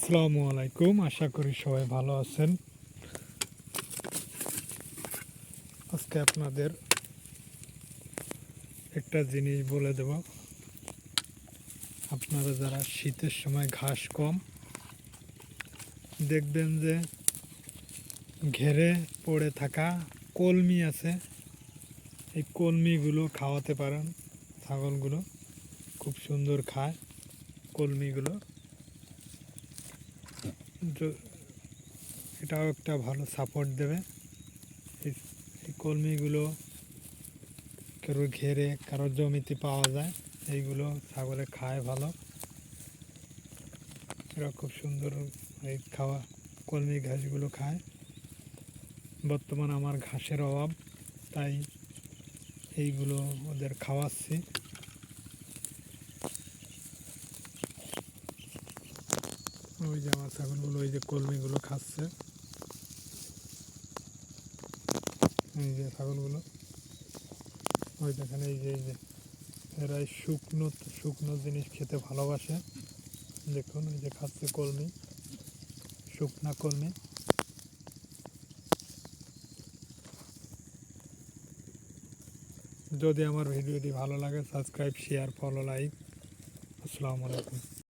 আসসালামু আলাইকুম। আশা করি সবাই ভালো আছেন। আজকে আপনাদের একটা জিনিস বলে দেব। আপনারা যারা শীতের সময় ঘাস কম দেখবেন যে ঘেরে পড়ে থাকা কলমি আছে, এই কলমিগুলো খাওয়াতে পারেন। ছাগলগুলো খুব সুন্দর খায় কলমিগুলো। এটাও একটা ভালো সাপোর্ট দেবে। এই এই কলমিগুলো কারো ঘেরে কারো জমিতে পাওয়া যায়, এইগুলো ছাগলে খায় ভালো। এরা খুব সুন্দর এই খাওয়া কলমি ঘাসগুলো খায়। বর্তমান আমার ঘাসের অভাব, তাই এইগুলো ওদের খাওয়াচ্ছি। ওই যে আমার ছাগলগুলো ওই যে কলমিগুলো খাচ্ছে, এই যে ছাগলগুলো ওই দেখেন, এই যে এরা শুকনো শুকনো জিনিস খেতে ভালোবাসে। দেখুন এই যে খাচ্ছে কলমি, শুকনা কলমি। যদি আমার ভিডিওটি ভালো লাগে সাবস্ক্রাইব, শেয়ার, ফলো, লাইক। আসসালামু আলাইকুম।